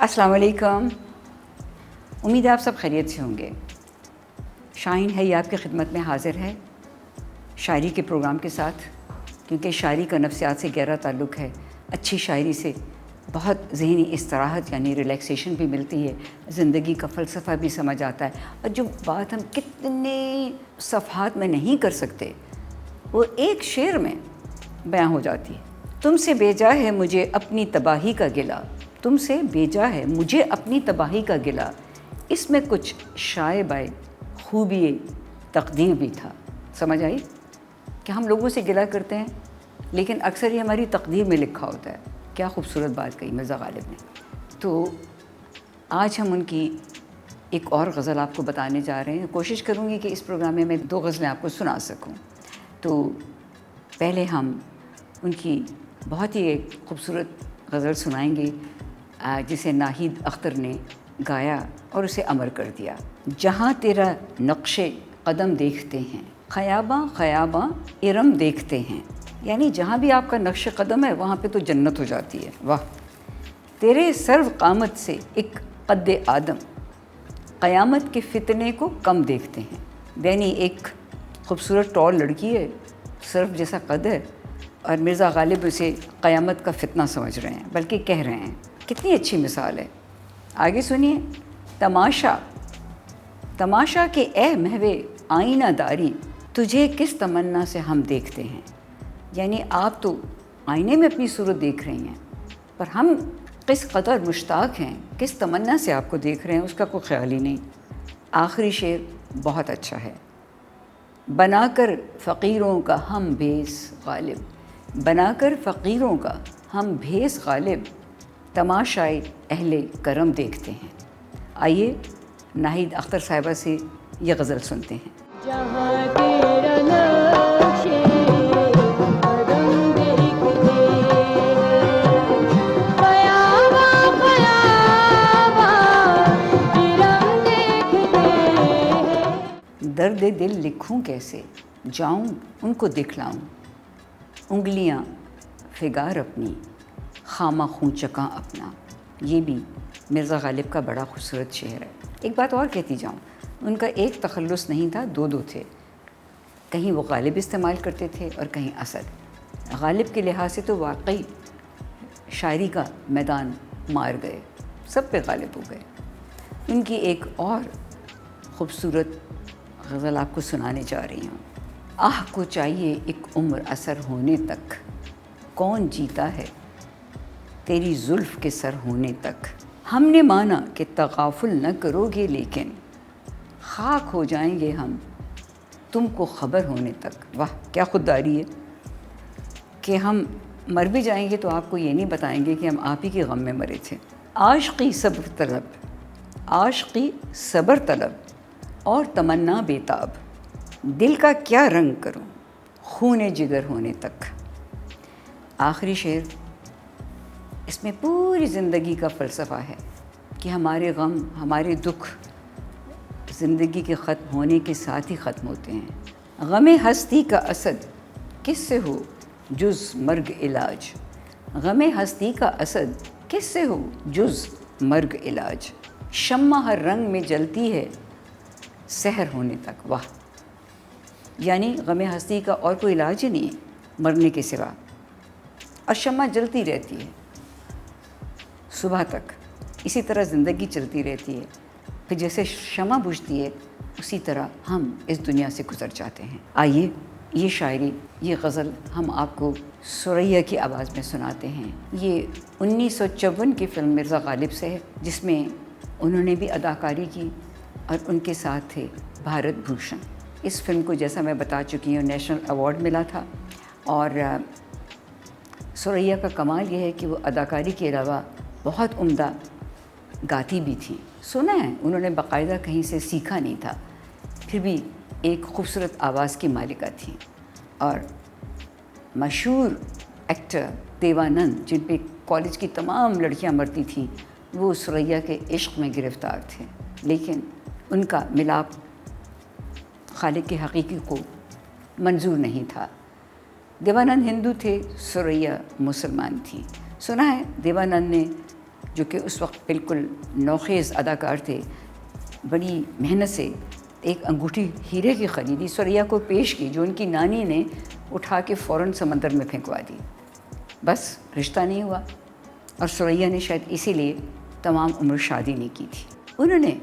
अस्सलाम वालेकुम। उम्मीद है आप सब खैरियत से होंगे। शाहीन है ये आपकी खिदमत में हाज़िर है शायरी के प्रोग्राम के साथ, क्योंकि शायरी का नफ्सियात से गहरा ताल्लुक़ है। अच्छी शायरी से बहुत ज़हनी इस्तराहत यानी रिलैक्सेशन भी मिलती है, ज़िंदगी का फ़लसफ़ा भी समझ आता है, और जो बात हम कितने सफ़हात में नहीं कर सकते वो एक शेर में बयां हो जाती है। तुमसे बेजा है मुझे अपनी तबाही का गिला, तुमसे बेजा है मुझे अपनी तबाही का गिला, इसमें कुछ शायबाए खूबी तकदीर भी था। समझ आई कि हम लोगों से गिला करते हैं, लेकिन अक्सर ये हमारी तकदीर में लिखा होता है। क्या खूबसूरत बात कही मिर्ज़ा गालिब ने। तो आज हम उनकी एक और गज़ल आपको बताने जा रहे हैं। कोशिश करूँगी कि इस प्रोग्राम में मैं 2 गज़लें आपको सुना सकूँ। तो पहले हम उनकी बहुत ही एक खूबसूरत गज़ल सुनाएंगे जिसे नाहिद अख्तर ने गाया और उसे अमर कर दिया। जहाँ तेरा नक्शे कदम देखते हैं, ख़याबां ख़याबां इरम देखते हैं, यानी जहाँ भी आपका नक्श कदम है वहाँ पे तो जन्नत हो जाती है। वाह! तेरे सर्व कामत से एक कद्दे आदम, क़यामत के फितने को कम देखते हैं। यानी एक खूबसूरत टॉल लड़की है, सर्फ जैसा कद है, और मिर्ज़ा गालिब उसे क़यामत का फितना समझ रहे हैं, बल्कि कह रहे हैं। कितनी अच्छी मिसाल है। आगे सुनिए। तमाशा तमाशा के ए महवे आईना दारी, तुझे किस तमन्ना से हम देखते हैं। यानी आप तो आईने में अपनी सूरत देख रही हैं, पर हम किस कदर मुश्ताक हैं, किस तमन्ना से आपको देख रहे हैं, उसका कोई ख्याल ही नहीं। आखिरी शेर बहुत अच्छा है। बनाकर फ़कीरों का हम भेस गालिब, बनाकर फ़कीरों का हम भेस गालिब, तमाशाए अहले करम देखते हैं। आइए नाहिद अख्तर साहिबा से ये गज़ल सुनते हैं। जहाँ तेरा नक्शे कदम देखते हैं, क़याबां क़याबां इरम देखते हैं। दर्द दिल लिखूं कैसे, जाऊं उनको दिखलाऊं, उंगलियां फिगार अपनी, खामा खूं चका अपना। ये भी मिर्ज़ा गालिब का बड़ा खूबसूरत शेर है। एक बात और कहती जाऊं, उनका एक तखल्लुस नहीं था, दो थे। कहीं वो गालिब इस्तेमाल करते थे और कहीं असद। गालिब के लिहाज से तो वाकई शायरी का मैदान मार गए, सब पे गालिब हो गए। उनकी एक और ख़ूबसूरत गज़ल आपको सुनाने जा रही हूँ। आह को चाहिए एक उम्र असर होने तक, कौन जीता है तेरी जुल्फ़ के सर होने तक। हमने माना कि तग़ाफ़ुल न करोगे, लेकिन खाक हो जाएंगे हम तुमको ख़बर होने तक। वाह! क्या ख़ुददारी है कि हम मर भी जाएंगे तो आपको ये नहीं बताएंगे कि हम आप ही के गम में मरे थे। आशिक़ी सब्र तलब, आशिक़ी सब्र तलब और तमन्ना बेताब, दिल का क्या रंग करूं खूने जिगर होने तक। आखिरी शेर, इसमें पूरी ज़िंदगी का फ़लसफ़ा है कि हमारे गम, हमारे दुख ज़िंदगी के ख़त्म होने के साथ ही ख़त्म होते हैं। गमे हस्ती का असद किससे हो जुज़ मर्ग इलाज, गमे हस्ती का असद किससे हो जुज़ मर्ग इलाज। शम्मा हर रंग में जलती है सहर होने तक। वाह! यानी गमे हस्ती का और कोई इलाज ही नहीं है मरने के सिवा, और शम्मा जलती रहती है सुबह तक। इसी तरह ज़िंदगी चलती रहती है, फिर जैसे शम्मा बुझती है उसी तरह हम इस दुनिया से गुज़र जाते हैं। आइए ये शायरी, ये गज़ल हम आपको सुरैया की आवाज़ में सुनाते हैं। ये 1954 की फ़िल्म मिर्ज़ा गालिब से है, जिसमें उन्होंने भी अदाकारी की और उनके साथ थे भारत भूषण। इस फ़िल्म को, जैसा मैं बता चुकी हूँ, नेशनल अवार्ड मिला था। और सुरैया का कमाल ये है कि वो अदाकारी के अलावा बहुत उम्दा गाती भी थी। सुना है उन्होंने बाकायदा कहीं से सीखा नहीं था, फिर भी एक खूबसूरत आवाज़ की मालिका थी। और मशहूर एक्टर देवानंद, जिन पे कॉलेज की तमाम लड़कियां मरती थीं, वो सुरैया के इश्क़ में गिरफ़्तार थे, लेकिन उनका मिलाप खालिक के हकीकी को मंजूर नहीं था। देवानंद हिंदू थे, सुरैया मुसलमान थी। सुना है देवानंद ने جو کہ اس وقت بالکل نوخیز اداکار تھے، بڑی محنت سے ایک انگوٹھی ہیرے کی خریدی، ثریا کو پیش کی، جو ان کی نانی نے اٹھا کے فوراً سمندر میں پھینکوا دی۔ بس رشتہ نہیں ہوا، اور ثریا نے شاید اسی لیے تمام عمر شادی نہیں کی تھی۔ انہوں نے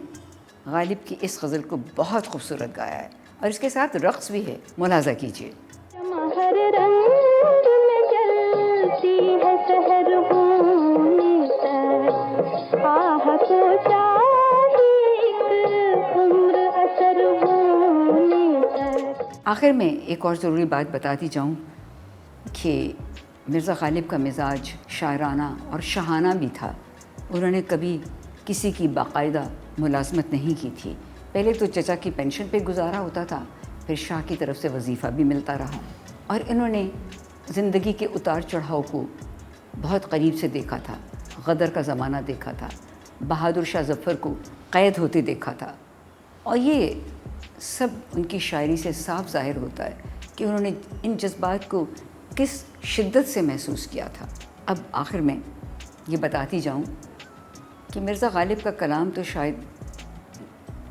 غالب کی اس غزل کو بہت خوبصورت گایا ہے، اور اس کے ساتھ رقص بھی ہے، ملاحظہ کیجیے۔ ہر رنگ میں جلتی ہے سحر ہونے تک، آہ کو چاہیے ایک عمر اثر ہونے تک۔ آخر میں ایک اور ضروری بات بتاتی جاؤں کہ مرزا غالب کا مزاج شاعرانہ اور شاہانہ بھی تھا۔ انہوں نے کبھی کسی کی باقاعدہ ملازمت نہیں کی تھی۔ پہلے تو چچا کی پینشن پہ گزارا ہوتا تھا، پھر شاہ کی طرف سے وظیفہ بھی ملتا رہا، اور انہوں نے زندگی کے اتار چڑھاؤ کو بہت قریب سے دیکھا تھا۔ غدر کا زمانہ دیکھا تھا، بہادر شاہ ظفر کو قید ہوتے دیکھا تھا، اور یہ سب ان کی شاعری سے صاف ظاہر ہوتا ہے کہ انہوں نے ان جذبات کو کس شدت سے محسوس کیا تھا۔ اب آخر میں یہ بتاتی جاؤں کہ مرزا غالب کا کلام تو شاید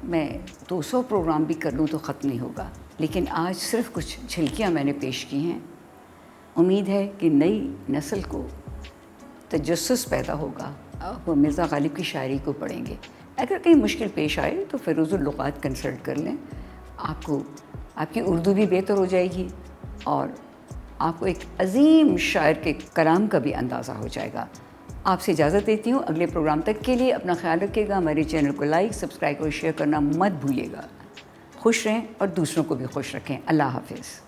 میں 200 پروگرام بھی کر لوں تو ختم نہیں ہوگا، لیکن آج صرف کچھ جھلکیاں میں نے پیش کی ہیں۔ امید ہے کہ نئی نسل کو تجسس پیدا ہوگا، وہ مرزا غالب کی شاعری کو پڑھیں گے۔ اگر کہیں مشکل پیش آئے تو فیروز اللغات کنسلٹ کر لیں، آپ کی اردو بھی بہتر ہو جائے گی، اور آپ کو ایک عظیم شاعر کے کلام کا بھی اندازہ ہو جائے گا۔ آپ سے اجازت دیتی ہوں، اگلے پروگرام تک کے لیے اپنا خیال رکھیے گا، ہمارے چینل کو لائک، سبسکرائب اور شیئر کرنا مت بھولیے گا۔ خوش رہیں اور دوسروں کو بھی خوش رکھیں۔ اللہ حافظ۔